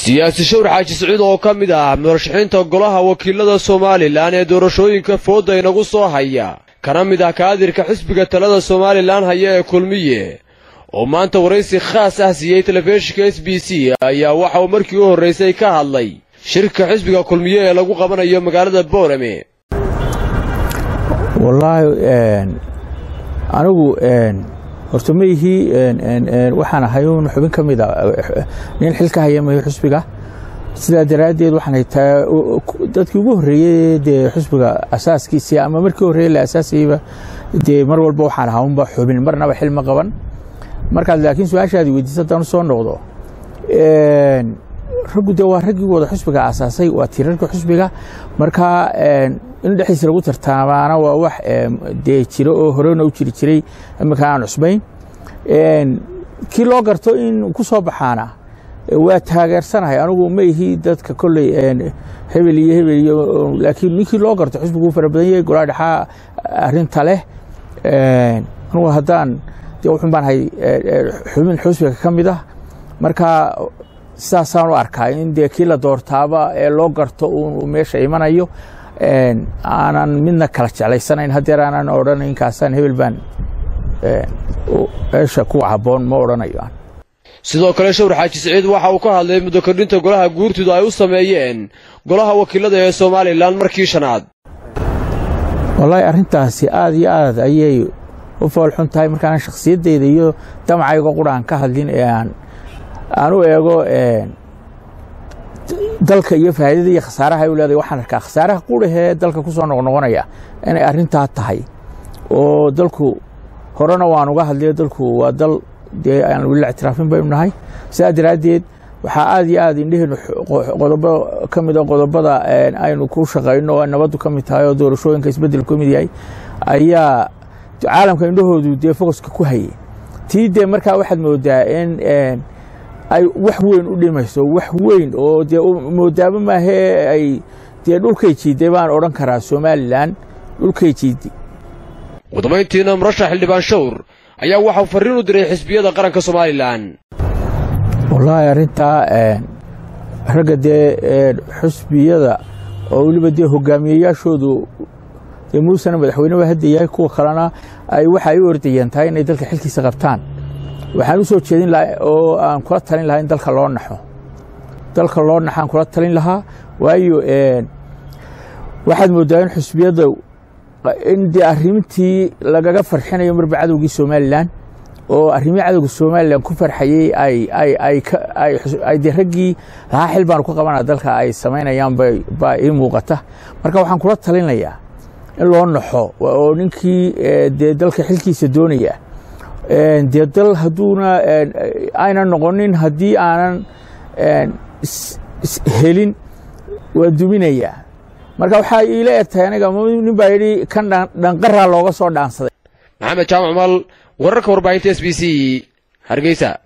siyaasi shawr xaaji saciid oo ka mid ah murashaxiinta golaha wakiilada Soomaaliland ee doorashooyinka fooda inagu soo haya kana mid ah kaadirka xisbiga talada Soomaaliland haya ee kulmiye oo maanta waraysi khaas ah siiyay telefishinka SBC ayaa waxa uu markii u horeysay ka hadlay shirka xisbiga kulmiye ee lagu qabanayo magaalada Boorame. wallahi anigu horta meehi waxaan ahay xubin ka mid ah nin xilka haya xisbiga sida daraadeed waxaan haytaa dadkii ugu horeeyay ee xisbiga asaaskiisa ama markii horeeyay la asaasayba mar walba waxaan ahaa xubin marnaba xil ma qaban marka laakiin su'aashaadi weydiisatan soo noqdo raggu waa raggii wada xisbiga asaasay waa tirarka xisbiga marka in dhaxis lagu tartaamaana waa wax jiro oo horena u jiray marka aan cusbayn kii loo garto in ku soo baxaana waa taageersanahay anigu ma ihi dadka kulay hebel iyo laakiin ninkii loo garto xisbigu fara badan yahay golaha dhaxa arinta leh anigu hadaan wuxuu baan xubin xisbiga ka mid ah marka saasaan u arkaa in kii la doortaaba ee loo garto uu meesha imanayo aanan midna kala jeclaysanayn hadeer aanan odhanayn kaasaan hebel baan meesha ku haboon ma odhanayo. sidoo kale shawr xaaji saciid waxa uu ka hadlay muddo kordhinta golaha guurtidu ay u sameeyeen golaha wakiilada ee Soomaaliland markii shanaad. wallahi arintaasi aad iyo aad ayay u foolxun tahay markaan shakhsiyadeeda iyo damcayga quraan ka hadlin ee aan u eego dalka iyo faa'iidada iyo khasaaraha ay leedahay waxaan arkaa khasaaraha qudhahe dalka ku soo noqonaya inay arinta tahay oo dalku horena waan uga hadlay dalku waa dal aan wili ictiraafin baynu nahay sida daraadeed waxa aad iyo aad indheenu qodobo kamid ah qodobada aynu ku shaqeyno nabadu kamid tahay oo doorashooyinka isbedel kamid yahay ayaa caalamka indhahoodu focuska ku hayay tii marka waxaad moodaa in ay wax weyn u dhimayso wax weyn oo moodaaba ma ay dhulkay jiiday baan oran karaa Soomaaliland dhulkay jiiday. wadamayntiina murashax xildhibaan shawr ayaa waxa fariin u diray xisbiyada qaranka Soomaaliland. wallahi arinta raga xisbiyada oo waliba hogaamiyayaashoodu muusana madaxweynaha hadda yahay kuwa kalena ay waxa ay ordayeen tahay inay dalka xilkiisa qabtaan waxaan u soo jeedin lahaa oo aan kula talin lahaa in dalka loo naxaan kula talin lahaa waayo waxaad moodaa in xisbiyada in arrintii lagaga farxinayo marba cadawgii Soomaaliland oo arrimii cadawga Soomaaliland ku farxayay ay raggii lahaa xil baan ku qabanaa dalka ay sameynayaan baa ii muuqata marka waxaan kula talinayaa in loo naxo oo ninkii dalka xilkiisa doonaya dal haduuna ayna noqonin hadii aanan helin waa duminaya marka waxa ila egtahay aniga nin baa yiri kan dhanqara looga soo dhaansaday. maxamed jaamac mal wararka warbaahinta SBC Hargeysa.